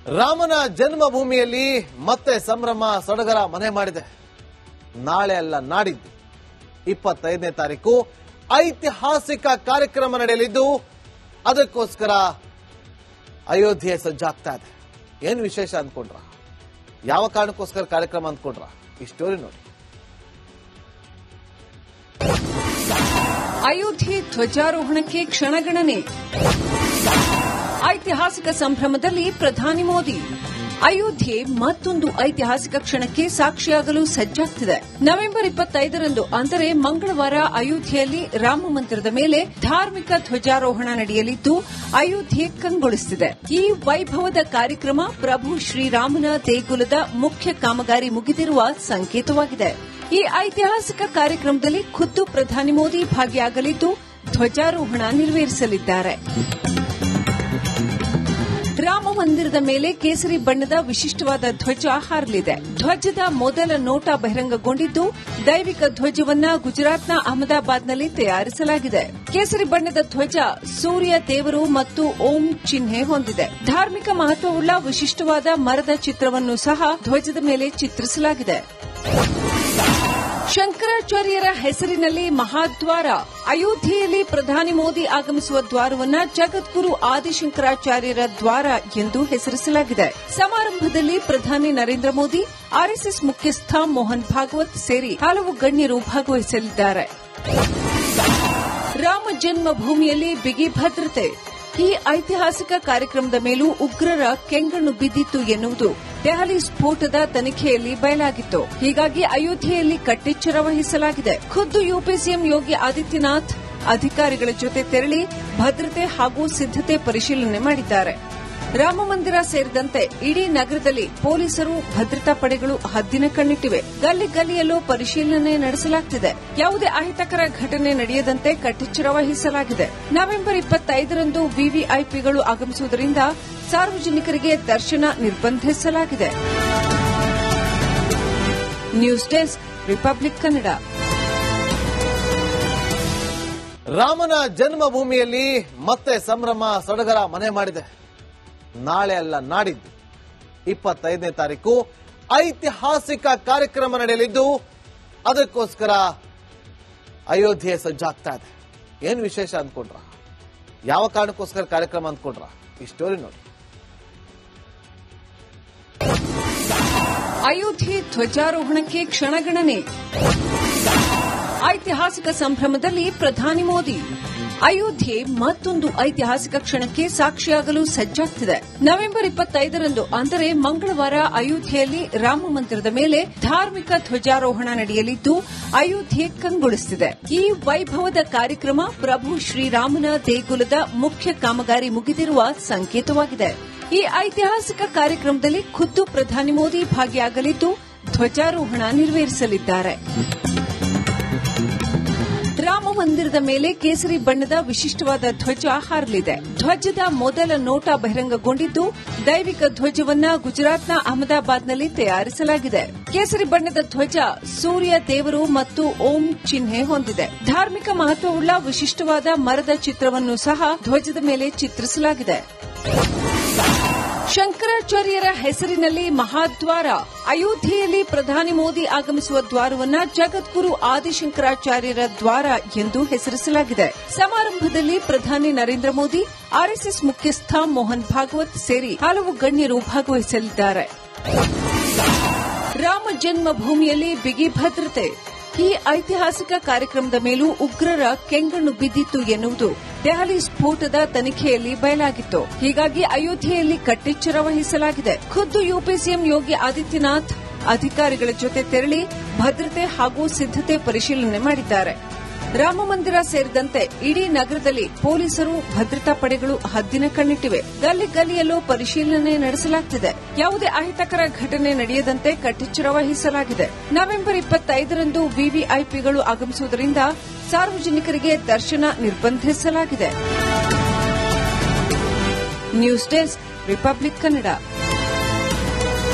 ರಾಮನ ಜನ್ಮಭೂಮಿಯಲ್ಲಿ ಮತ್ತೆ ಸಂಭ್ರಮ ಸಡಗರ ಮನೆ ಮಾಡಿದೆ. ನಾಳೆ ಅಲ್ಲ ನಾಡಿದ್ದು 25ನೇ ತಾರೀಕು ಐತಿಹಾಸಿಕ ಕಾರ್ಯಕ್ರಮ ನಡೆಯಲಿದ್ದು ಅದಕ್ಕೋಸ್ಕರ ಅಯೋಧ್ಯೆ ಸಜ್ಜಾಗ್ತಾ ಇದೆ. ಏನು ವಿಶೇಷ ಅಂದ್ಕೊಂಡ್ರ? ಯಾವ ಕಾರಣಕ್ಕೋಸ್ಕರ ಕಾರ್ಯಕ್ರಮ ಅಂದ್ಕೊಂಡ್ರ? ಈ ಸ್ಟೋರಿ ನೋಡಿ. ಅಯೋಧ್ಯೆ ಧ್ವಜಾರೋಹಣಕ್ಕೆ ಕ್ಷಣಗಣನೆ. ಐತಿಹಾಸಿಕ ಸಂಭ್ರಮದಲ್ಲಿ ಪ್ರಧಾನಿ ಮೋದಿ. ಅಯೋಧ್ಯೆ ಮತ್ತೊಂದು ಐತಿಹಾಸಿಕ ಕ್ಷಣಕ್ಕೆ ಸಾಕ್ಷಿಯಾಗಲು ಸಜ್ಜಾಗ್ತಿದೆ. ನವೆಂಬರ್ 25ರಂದು ಅಂದರೆ ಮಂಗಳವಾರ ಅಯೋಧ್ಯೆಯಲ್ಲಿ ರಾಮ ಮಂದಿರದ ಮೇಲೆ ಧಾರ್ಮಿಕ ಧ್ವಜಾರೋಹಣ ನಡೆಯಲಿದ್ದು ಅಯೋಧ್ಯೆ ಕಂಗೊಳಿಸುತ್ತಿದೆ. ಈ ವೈಭವದ ಕಾರ್ಯಕ್ರಮ ಪ್ರಭು ಶ್ರೀರಾಮನ ದೇಗುಲದ ಮುಖ್ಯ ಕಾಮಗಾರಿ ಮುಗಿದಿರುವ ಸಂಕೇತವಾಗಿದೆ. ಈ ಐತಿಹಾಸಿಕ ಕಾರ್ಯಕ್ರಮದಲ್ಲಿ ಖುದ್ದು ಪ್ರಧಾನಿ ಮೋದಿ ಭಾಗಿಯಾಗಲಿದ್ದು ಧ್ವಜಾರೋಹಣ ನೆರವೇರಿಸಲಿದ್ದಾರೆ. ರಾಮ ಮಂದಿರದ ಮೇಲೆ ಕೇಸರಿ ಬಣ್ಣದ ವಿಶಿಷ್ಟವಾದ ಧ್ವಜ ಹಾರಲಿದೆ. ಧ್ವಜದ ಮೊದಲ ನೋಟ ಬಹಿರಂಗಗೊಂಡಿದ್ದು ದೈವಿಕ ಧ್ವಜವನ್ನ ಗುಜರಾತ್ನ ಅಹಮದಾಬಾದ್ನಲ್ಲಿ ತಯಾರಿಸಲಾಗಿದೆ. ಕೇಸರಿ ಬಣ್ಣದ ಧ್ವಜ ಸೂರ್ಯ ದೇವರು ಮತ್ತು ಓಂ ಚಿಹ್ನೆ ಹೊಂದಿದೆ. ಧಾರ್ಮಿಕ ಮಹತ್ವವುಳ್ಳ ವಿಶಿಷ್ಟವಾದ ಮರದ ಚಿತ್ರವನ್ನು ಸಹ ಧ್ವಜದ ಮೇಲೆ ಚಿತ್ರಿಸಲಾಗಿದೆ. ಶಂಕರಾಚಾರ್ಯರ ಹೆಸರಿನಲ್ಲಿ ಮಹಾದ್ವಾರ. ಅಯೋಧ್ಯೆಯಲ್ಲಿ ಪ್ರಧಾನಿ ಮೋದಿ ಆಗಮಿಸುವ ದ್ವಾರವನ್ನು ಜಗದ್ಗುರು ಆದಿಶಂಕರಾಚಾರ್ಯರ ದ್ವಾರ ಎಂದು ಹೆಸರಿಸಲಾಗಿದೆ. ಸಮಾರಂಭದಲ್ಲಿ ಪ್ರಧಾನಿ ನರೇಂದ್ರ ಮೋದಿ, ಆರ್ಎಸ್ಎಸ್ ಮುಖ್ಯಸ್ಥ ಮೋಹನ್ ಭಾಗವತ್ ಸೇರಿ ಹಲವು ಗಣ್ಯರು ಭಾಗವಹಿಸಲಿದ್ದಾರೆ. ರಾಮ ಜನ್ಮಭೂಮಿಯಲ್ಲಿ ಬಿಗಿ ಭದ್ರತೆ. ಈ ಐತಿಹಾಸಿಕ ಕಾರ್ಯಕ್ರಮದ ಮೇಲೂ ಉಗ್ರರ ಕೆಂಗಣ್ಣು ಬಿದ್ದಿತ್ತು ಎನ್ನುವುದು ದೆಹಲಿ ಸ್ಫೋಟದ ತನಿಖೆಯಲ್ಲಿ ಬಯಲಾಗಿತ್ತು. ಹೀಗಾಗಿ ಅಯೋಧ್ಯೆಯಲ್ಲಿ ಕಟ್ಟೆಚ್ಚರ ವಹಿಸಲಾಗಿದೆ. ಖುದ್ದು ಯುಪಿ ಸಿಎಂ ಯೋಗಿ ಆದಿತ್ಯನಾಥ್ ಅಧಿಕಾರಿಗಳ ಜೊತೆ ತೆರಳಿ ಭದ್ರತೆ ಹಾಗೂ ಸಿದ್ದತೆ ಪರಿಶೀಲನೆ ಮಾಡಿದ್ದಾರೆ. ರಾಮ ಮಂದಿರ ಸೇರಿದಂತೆ ಇಡೀ ನಗರದಲ್ಲಿ ಪೊಲೀಸರು, ಭದ್ರತಾ ಪಡೆಗಳು ಹದ್ದಿನ ಕಣ್ಣಿಟ್ಟಿವೆ. ಗಲ್ಲಿ ಗಲ್ಲಿಯಲ್ಲೂ ಪರಿಶೀಲನೆ ನಡೆಸಲಾಗುತ್ತಿದೆ. ಯಾವುದೇ ಅಹಿತಕರ ಘಟನೆ ನಡೆಯದಂತೆ ಕಟ್ಟೆಚ್ಚರ ವಹಿಸಲಾಗಿದೆ. ನವೆಂಬರ್ 25ರಂದು ವಿವಿಐಪಿಗಳು ಆಗಮಿಸುವುದರಿಂದ ಸಾರ್ವಜನಿಕರಿಗೆ ದರ್ಶನ ನಿರ್ಬಂಧಿಸಲಾಗಿದೆ. News desk, republic Kannada. ರಾಮನ ಜನ್ಮಭೂಮಿಯಲ್ಲಿ ಮತ್ತೆ ಸಂಭ್ರಮ ಸಡಗರ ಮನೆ ಮಾಡಿದೆ. ನಾಳೆ ಅಲ್ಲ ನಾಡಿದ್ದು 25ನೇ ತಾರೀಕು ಐತಿಹಾಸಿಕ ಕಾರ್ಯಕ್ರಮ ನಡೆಯಲಿದ್ದು ಅದಕ್ಕೋಸ್ಕರ ಅಯೋಧ್ಯೆ ಸಜ್ಜಾಗ್ತಾ ಇದೆ. ಏನು ವಿಶೇಷ ಅಂದ್ಕೊಂಡ್ರ? ಯಾವ ಕಾರಣಕ್ಕೋಸ್ಕರ ಕಾರ್ಯಕ್ರಮ ಅಂದ್ಕೊಂಡ್ರ? ಈ ಸ್ಟೋರಿ ನೋಡಿ. ಅಯೋಧ್ಯೆ ಧ್ವಜಾರೋಹಣಕ್ಕೆ ಕ್ಷಣಗಣನೆ. ಐತಿಹಾಸಿಕ ಸಂಭ್ರಮದಲ್ಲಿ ಪ್ರಧಾನಿ ಮೋದಿ. ಅಯೋಧ್ಯೆ ಮತ್ತೊಂದು ಐತಿಹಾಸಿಕ ಕ್ಷಣಕ್ಕೆ ಸಾಕ್ಷಿಯಾಗಲು ಸಜ್ಜಾಗ್ತಿದೆ. ನವೆಂಬರ್ 25ರಂದು ಅಂದರೆ ಮಂಗಳವಾರ ಅಯೋಧ್ಯೆಯಲ್ಲಿ ರಾಮ ಮಂದಿರದ ಮೇಲೆ ಧಾರ್ಮಿಕ ಧ್ವಜಾರೋಹಣ ನಡೆಯಲಿದ್ದು ಅಯೋಧ್ಯೆ ಕಂಗೊಳಿಸುತ್ತಿದೆ. ಈ ವೈಭವದ ಕಾರ್ಯಕ್ರಮ ಪ್ರಭು ಶ್ರೀರಾಮನ ದೇಗುಲದ ಮುಖ್ಯ ಕಾಮಗಾರಿ ಮುಗಿದಿರುವ ಸಂಕೇತವಾಗಿದೆ. ಈ ಐತಿಹಾಸಿಕ ಕಾರ್ಯಕ್ರಮದಲ್ಲಿ ಖುದ್ದು ಪ್ರಧಾನಿ ಮೋದಿ ಭಾಗಿಯಾಗಲಿದ್ದು ಧ್ವಜಾರೋಹಣ ನೆರವೇರಿಸಲಿದ್ದಾರೆ. ರಾಮ ಮಂದಿರದ ಮೇಲೆ ಕೇಸರಿ ಬಣ್ಣದ ವಿಶಿಷ್ಟವಾದ ಧ್ವಜ ಹಾರಲಿದೆ. ಧ್ವಜದ ಮೊದಲ ನೋಟ ಬಹಿರಂಗಗೊಂಡಿದ್ದು ದೈವಿಕ ಧ್ವಜವನ್ನ ಗುಜರಾತ್ನ ಅಹಮದಾಬಾದ್ನಲ್ಲಿ ತಯಾರಿಸಲಾಗಿದೆ. ಕೇಸರಿ ಬಣ್ಣದ ಧ್ವಜ ಸೂರ್ಯ ದೇವರು ಮತ್ತು ಓಂ ಚಿಹ್ನೆ ಹೊಂದಿದೆ. ಧಾರ್ಮಿಕ ಮಹತ್ವವುಳ್ಳ ವಿಶಿಷ್ಟವಾದ ಮರದ ಚಿತ್ರವನ್ನು ಸಹ ಧ್ವಜದ ಮೇಲೆ ಚಿತ್ರಿಸಲಾಗಿದೆ. ಶಂಕರಾಚಾರ್ಯರ ಹೆಸರಿನಲ್ಲಿ ಮಹಾದ್ವಾರ. ಅಯೋಧ್ಯೆಯಲ್ಲಿ ಪ್ರಧಾನಿ ಮೋದಿ ಆಗಮಿಸುವ ದ್ವಾರವನ್ನು ಜಗದ್ಗುರು ಆದಿಶಂಕರಾಚಾರ್ಯರ ದ್ವಾರ ಎಂದು ಹೆಸರಿಸಲಾಗಿದೆ. ಸಮಾರಂಭದಲ್ಲಿ ಪ್ರಧಾನಿ ನರೇಂದ್ರ ಮೋದಿ, ಆರ್ಎಸ್ಎಸ್ ಮುಖ್ಯಸ್ಥ ಮೋಹನ್ ಭಾಗವತ್ ಸೇರಿ ಹಲವು ಗಣ್ಯರು ಭಾಗವಹಿಸಲಿದ್ದಾರೆ. ರಾಮ ಜನ್ಮಭೂಮಿಯಲ್ಲಿ ಬಿಗಿ ಭದ್ರತೆ. ಈ ಐತಿಹಾಸಿಕ ಕಾರ್ಯಕ್ರಮದ ಮೇಲೂ ಉಗ್ರರ ಕೆಂಗಣ್ಣು ಬಿದ್ದಿತ್ತು ಎನ್ನುವುದು ದೆಹಲಿ ಸ್ಫೋಟದ ತನಿಖೆಯಲ್ಲಿ ಬಯಲಾಗಿತ್ತು. ಹೀಗಾಗಿ ಅಯೋಧ್ಯೆಯಲ್ಲಿ ಕಟ್ಟೆಚ್ಚರ ವಹಿಸಲಾಗಿದೆ. ಖುದ್ದು ಯುಪಿ ಸಿಎಂ ಯೋಗಿ ಆದಿತ್ಯನಾಥ್ ಅಧಿಕಾರಿಗಳ ಜೊತೆ ತೆರಳಿ ಭದ್ರತೆ ಹಾಗೂ ಸಿದ್ದತೆ ಪರಿಶೀಲನೆ ಮಾಡಿದ್ದಾರೆ. ರಾಮ ಮಂದಿರ ಸೇರಿದಂತೆ ಇಡೀ ನಗರದಲ್ಲಿ ಪೊಲೀಸರು, ಭದ್ರತಾ ಪಡೆಗಳು ಹದ್ದಿನ ಕಣ್ಣಿಟ್ಟಿವೆ. ಗಲ್ಲಿ ಗಲ್ಲಿಯಲ್ಲೂ ಪರಿಶೀಲನೆ ನಡೆಸಲಾಗುತ್ತಿದೆ. ಯಾವುದೇ ಅಹಿತಕರ ಘಟನೆ ನಡೆಯದಂತೆ ಕಟ್ಟೆಚ್ಚರ ವಹಿಸಲಾಗಿದೆ. ನವೆಂಬರ್ 25ರಂದು ವಿವಿಐಪಿಗಳು ಆಗಮಿಸುವುದರಿಂದ ಸಾರ್ವಜನಿಕರಿಗೆ ದರ್ಶನ ನಿರ್ಬಂಧಿಸಲಾಗಿದೆ. News desk, republic Kannada.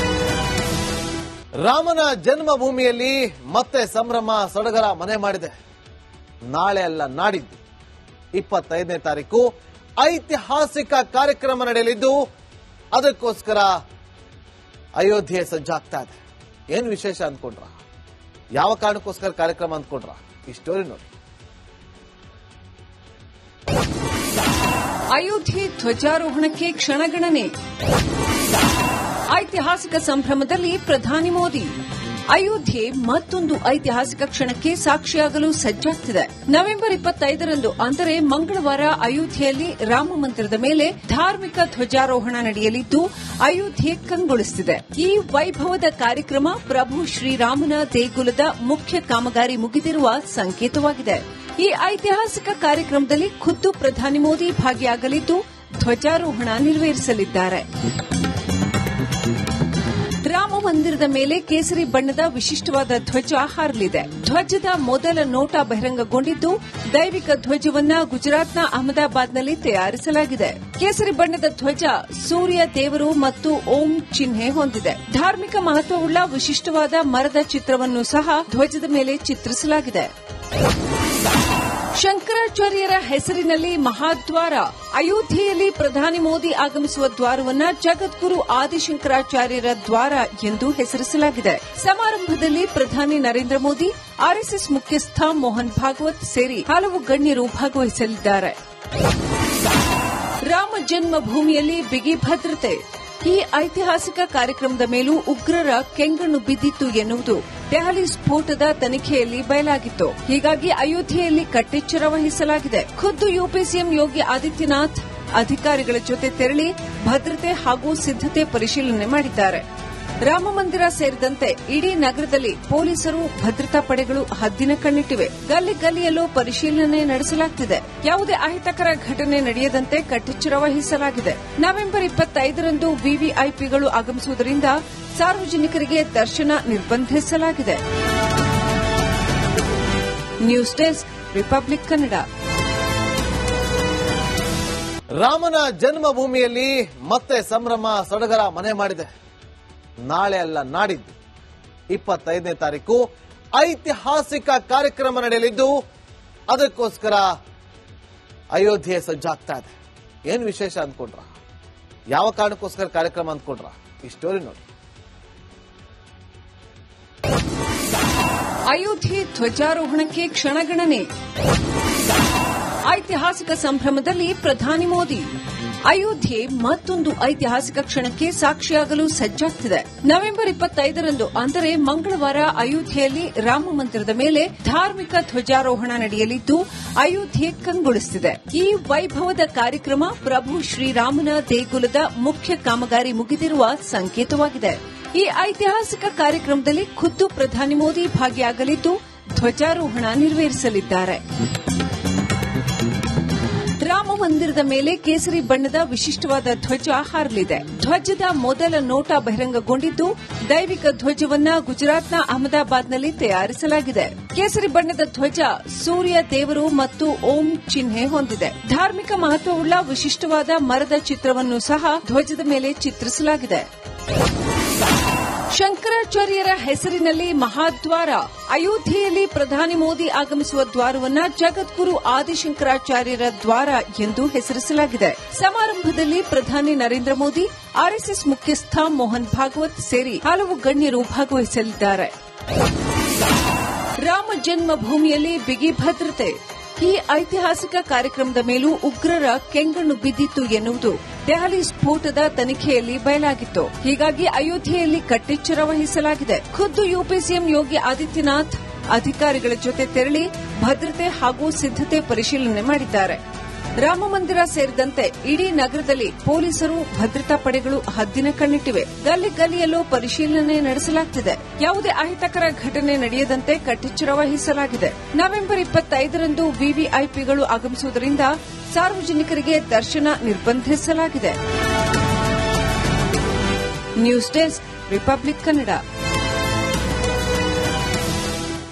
ರಾಮನ ಜನ್ಮಭೂಮಿಯಲ್ಲಿ ಮತ್ತೆ ಸಂಭ್ರಮ ಸಡಗರ ಮನೆ ಮಾಡಿದೆ. ನಾಳೆ ಅಲ್ಲ ನಾಡಿದ್ದು 25ನೇ ತಾರೀಕು ಐತಿಹಾಸಿಕ ಕಾರ್ಯಕ್ರಮ ನಡೆಯಲಿದ್ದು ಅದಕ್ಕೋಸ್ಕರ ಅಯೋಧ್ಯೆ ಸಜ್ಜಾಗ್ತಾ ಇದೆ. ಏನು ವಿಶೇಷ ಅಂದ್ಕೊಂಡ್ರ? ಯಾವ ಕಾರಣಕ್ಕೋಸ್ಕರ ಕಾರ್ಯಕ್ರಮ ಅಂದ್ಕೊಂಡ್ರ? ಈ ಸ್ಟೋರಿ ನೋಡಿ. ಅಯೋಧ್ಯೆ ಧ್ವಜಾರೋಹಣಕ್ಕೆ ಕ್ಷಣಗಣನೆ. ಐತಿಹಾಸಿಕ ಸಂಭ್ರಮದಲ್ಲಿ ಪ್ರಧಾನಿ ಮೋದಿ. ಅಯೋಧ್ಯೆ ಮತ್ತೊಂದು ಐತಿಹಾಸಿಕ ಕ್ಷಣಕ್ಕೆ ಸಾಕ್ಷಿಯಾಗಲು ಸಜ್ಜಾಗ್ತಿದೆ. ನವೆಂಬರ್ 25ರಂದು ಅಂದರೆ ಮಂಗಳವಾರ ಅಯೋಧ್ಯೆಯಲ್ಲಿ ರಾಮ ಮಂದಿರದ ಮೇಲೆ ಧಾರ್ಮಿಕ ಧ್ವಜಾರೋಹಣ ನಡೆಯಲಿದ್ದು ಅಯೋಧ್ಯೆ ಕಂಗೊಳಿಸುತ್ತಿದೆ. ಈ ವೈಭವದ ಕಾರ್ಯಕ್ರಮ ಪ್ರಭು ಶ್ರೀರಾಮನ ದೇಗುಲದ ಮುಖ್ಯ ಕಾಮಗಾರಿ ಮುಗಿದಿರುವ ಸಂಕೇತವಾಗಿದೆ. ಈ ಐತಿಹಾಸಿಕ ಕಾರ್ಯಕ್ರಮದಲ್ಲಿ ಖುದ್ದು ಪ್ರಧಾನಿ ಮೋದಿ ಭಾಗಿಯಾಗಲಿದ್ದು ಧ್ವಜಾರೋಹಣ ನೆರವೇರಿಸಲಿದ್ದಾರೆ. ರಾಮ ಮಂದಿರದ ಮೇಲೆ ಕೇಸರಿ ಬಣ್ಣದ ವಿಶಿಷ್ಟವಾದ ಧ್ವಜ ಹಾರಲಿದೆ. ಧ್ವಜದ ಮೊದಲ ನೋಟ ಬಹಿರಂಗಗೊಂಡಿದ್ದು ದೈವಿಕ ಧ್ವಜವನ್ನ ಗುಜರಾತ್ನ ಅಹಮದಾಬಾದ್ನಲ್ಲಿ ತಯಾರಿಸಲಾಗಿದೆ. ಕೇಸರಿ ಬಣ್ಣದ ಧ್ವಜ ಸೂರ್ಯ ದೇವರು ಮತ್ತು ಓಂ ಚಿಹ್ನೆ ಹೊಂದಿದೆ. ಧಾರ್ಮಿಕ ಮಹತ್ವವುಳ್ಳ ವಿಶಿಷ್ಟವಾದ ಮರದ ಚಿತ್ರವನ್ನು ಸಹ ಧ್ವಜದ ಮೇಲೆ ಚಿತ್ರಿಸಲಾಗಿದೆ. ಶಂಕರಾಚಾರ್ಯರ ಹೆಸರಿನಲ್ಲಿ ಮಹಾದ್ವಾರ. ಅಯೋಧ್ಯೆಯಲ್ಲಿ ಪ್ರಧಾನಿ ಮೋದಿ ಆಗಮಿಸುವ ದ್ವಾರವನ್ನ ಜಗದ್ಗುರು ಆದಿಶಂಕರಾಚಾರ್ಯರ ದ್ವಾರ ಎಂದು ಹೆಸರಿಸಲಾಗಿದೆ. ಸಮಾರಂಭದಲ್ಲಿ ಪ್ರಧಾನಿ ನರೇಂದ್ರ ಮೋದಿ, ಆರ್ಎಸ್ಎಸ್ ಮುಖ್ಯಸ್ಥ ಮೋಹನ್ ಭಾಗವತ್ ಸೇರಿ ಹಲವು ಗಣ್ಯರು ಭಾಗವಹಿಸಲಿದ್ದಾರೆ. ರಾಮ ಜನ್ಮಭೂಮಿಯಲ್ಲಿ ಬಿಗಿ ಭದ್ರತೆ. ಈ ಐತಿಹಾಸಿಕ ಕಾರ್ಯಕ್ರಮದ ಮೇಲೂ ಉಗ್ರರ ಕೆಂಗಣ್ಣು ಬಿದ್ದಿತ್ತು ಎನ್ನುವುದು ದೆಹಲಿ ಸ್ಫೋಟದ ತನಿಖೆಯಲ್ಲಿ ಬಯಲಾಗಿತ್ತು. ಹೀಗಾಗಿ ಅಯೋಧ್ಯೆಯಲ್ಲಿ ಕಟ್ಟೆಚ್ಚರ ವಹಿಸಲಾಗಿದೆ. ಖುದ್ದು ಯುಪಿ ಸಿಎಂ ಯೋಗಿ ಆದಿತ್ಯನಾಥ್ ಅಧಿಕಾರಿಗಳ ಜೊತೆ ತೆರಳಿ ಭದ್ರತೆ ಹಾಗೂ ಸಿದ್ದತೆ ಪರಿಶೀಲನೆ ಮಾಡಿದ್ದಾರೆ. ರಾಮ ಮಂದಿರ ಸೇರಿದಂತೆ ಇಡೀ ನಗರದಲ್ಲಿ ಪೊಲೀಸರು, ಭದ್ರತಾ ಪಡೆಗಳು ಹದ್ದಿನ ಕಣ್ಣಿಟ್ಟಿವೆ. ಗಲ್ಲಿ ಗಲ್ಲಿಯಲ್ಲೂ ಪರಿಶೀಲನೆ ನಡೆಸಲಾಗುತ್ತಿದೆ. ಯಾವುದೇ ಅಹಿತಕರ ಘಟನೆ ನಡೆಯದಂತೆ ಕಟ್ಟೆಚ್ಚರ ವಹಿಸಲಾಗಿದೆ. ನವೆಂಬರ್ 25ರಂದು ವಿವಿಐಪಿಗಳು ಆಗಮಿಸುವುದರಿಂದ ಸಾರ್ವಜನಿಕರಿಗೆ ದರ್ಶನ ನಿರ್ಬಂಧಿಸಲಾಗಿದೆ. News desk, republic Kannada. ರಾಮನ ಜನ್ಮಭೂಮಿಯಲ್ಲಿ ಮತ್ತೆ ಸಂಭ್ರಮ ಸಡಗರ ಮನೆ ಮಾಡಿದೆ. ನಾಳೆ ಅಲ್ಲ ನಾಡಿದ್ದು 25ನೇ ತಾರೀಕು ಐತಿಹಾಸಿಕ ಕಾರ್ಯಕ್ರಮ ನಡೆಯಲಿದ್ದು ಅದಕ್ಕೋಸ್ಕರ ಅಯೋಧ್ಯೆ ಸಜ್ಜಾಗ್ತಾ ಇದೆ. ಏನು ವಿಶೇಷ ಅಂದ್ಕೊಂಡ್ರ? ಯಾವ ಕಾರಣಕ್ಕೋಸ್ಕರ ಕಾರ್ಯಕ್ರಮ ಅಂದ್ಕೊಂಡ್ರ? ಈ ಸ್ಟೋರಿ ನೋಡಿ. ಅಯೋಧ್ಯೆ ಧ್ವಜಾರೋಹಣಕ್ಕೆ ಕ್ಷಣಗಣನೆ. ಐತಿಹಾಸಿಕ ಸಂಭ್ರಮದಲ್ಲಿ ಪ್ರಧಾನಿ ಮೋದಿ. ಅಯೋಧ್ಯೆ ಮತ್ತೊಂದು ಐತಿಹಾಸಿಕ ಕ್ಷಣಕ್ಕೆ ಸಾಕ್ಷಿಯಾಗಲು ಸಜ್ಜಾಗ್ತಿದೆ. ನವೆಂಬರ್ 25ರಂದು ಅಂದರೆ ಮಂಗಳವಾರ ಅಯೋಧ್ಯೆಯಲ್ಲಿ ರಾಮ ಮಂದಿರದ ಮೇಲೆ ಧಾರ್ಮಿಕ ಧ್ವಜಾರೋಹಣ ನಡೆಯಲಿದ್ದು ಅಯೋಧ್ಯೆ ಕಂಗೊಳಿಸುತ್ತಿದೆ. ಈ ವೈಭವದ ಕಾರ್ಯಕ್ರಮ ಪ್ರಭು ಶ್ರೀರಾಮನ ದೇಗುಲದ ಮುಖ್ಯ ಕಾಮಗಾರಿ ಮುಗಿದಿರುವ ಸಂಕೇತವಾಗಿದೆ. ಈ ಐತಿಹಾಸಿಕ ಕಾರ್ಯಕ್ರಮದಲ್ಲಿ ಖುದ್ದು ಪ್ರಧಾನಿ ಮೋದಿ ಭಾಗಿಯಾಗಲಿದ್ದು ಧ್ವಜಾರೋಹಣ ನೆರವೇರಿಸಲಿದ್ದಾರೆ. ರಾಮ ಮಂದಿರದ ಮೇಲೆ ಕೇಸರಿ ಬಣ್ಣದ ವಿಶಿಷ್ಟವಾದ ಧ್ವಜ ಹಾರಲಿದೆ. ಧ್ವಜದ ಮೊದಲ ನೋಟ ಬಹಿರಂಗಗೊಂಡಿದ್ದು ದೈವಿಕ ಧ್ವಜವನ್ನ ಗುಜರಾತ್ನ ಅಹಮದಾಬಾದ್ನಲ್ಲಿ ತಯಾರಿಸಲಾಗಿದೆ. ಕೇಸರಿ ಬಣ್ಣದ ಧ್ವಜ ಸೂರ್ಯ ದೇವರು ಮತ್ತು ಓಂ ಚಿಹ್ನೆ ಹೊಂದಿದೆ. ಧಾರ್ಮಿಕ ಮಹತ್ವವುಳ್ಳ ವಿಶಿಷ್ಟವಾದ ಮರದ ಚಿತ್ರವನ್ನು ಸಹ ಧ್ವಜದ ಮೇಲೆ ಚಿತ್ರಿಸಲಾಗಿದೆ. ಶಂಕರಾಚಾರ್ಯರ ಹೆಸರಿನಲ್ಲಿ ಮಹಾದ್ವಾರ. ಅಯೋಧ್ಯೆಯಲ್ಲಿ ಪ್ರಧಾನಿ ಮೋದಿ ಆಗಮಿಸುವ ದ್ವಾರವನ್ನ ಜಗದ್ಗುರು ಆದಿಶಂಕರಾಚಾರ್ಯರ ದ್ವಾರ ಎಂದು ಹೆಸರಿಸಲಾಗಿದೆ. ಸಮಾರಂಭದಲ್ಲಿ ಪ್ರಧಾನಿ ನರೇಂದ್ರ ಮೋದಿ, ಆರ್ಎಸ್ಎಸ್ ಮುಖ್ಯಸ್ಥ ಮೋಹನ್ ಭಾಗವತ್ ಸೇರಿ ಹಲವು ಗಣ್ಯರು ಭಾಗವಹಿಸಲಿದ್ದಾರೆ. ರಾಮ ಜನ್ಮಭೂಮಿಯಲ್ಲಿ ಬಿಗಿ ಭದ್ರತೆ. ಈ ಐತಿಹಾಸಿಕ ಕಾರ್ಯಕ್ರಮದ ಮೇಲೂ ಉಗ್ರರ ಕೆಂಗಣ್ಣು ಬಿದ್ದಿತ್ತು ಎನ್ನುವುದು ದೆಹಲಿ ಸ್ಫೋಟದ ತನಿಖೆಯಲ್ಲಿ ಬಯಲಾಗಿತ್ತು. ಹೀಗಾಗಿ ಅಯೋಧ್ಯೆಯಲ್ಲಿ ಕಟ್ಟೆಚ್ಚರ ವಹಿಸಲಾಗಿದೆ. ಖುದ್ದು ಯುಪಿ ಸಿಎಂ ಯೋಗಿ ಆದಿತ್ಯನಾಥ್ ಅಧಿಕಾರಿಗಳ ಜೊತೆ ತೆರಳಿ ಭದ್ರತೆ ಹಾಗೂ ಸಿದ್ದತೆ ಪರಿಶೀಲನೆ ಮಾಡಿದ್ದಾರೆ. ರಾಮ ಮಂದಿರ ಸೇರಿದಂತೆ ಇಡೀ ನಗರದಲ್ಲಿ ಪೊಲೀಸರು, ಭದ್ರತಾ ಪಡೆಗಳು ಹದ್ದಿನ ಕಣ್ಣಿಟ್ಟಿವೆ. ಗಲ್ಲಿ ಗಲ್ಲಿಯಲ್ಲೂ ಪರಿಶೀಲನೆ ನಡೆಸಲಾಗುತ್ತಿದೆ. ಯಾವುದೇ ಅಹಿತಕರ ಘಟನೆ ನಡೆಯದಂತೆ ಕಟ್ಟೆಚ್ಚರ ವಹಿಸಲಾಗಿದೆ. ನವೆಂಬರ್ 25ರಂದು ವಿವಿಐಪಿಗಳು ಆಗಮಿಸುವುದರಿಂದ ಸಾರ್ವಜನಿಕರಿಗೆ ದರ್ಶನ ನಿರ್ಬಂಧಿಸಲಾಗಿದೆ. News desk, republic Kannada.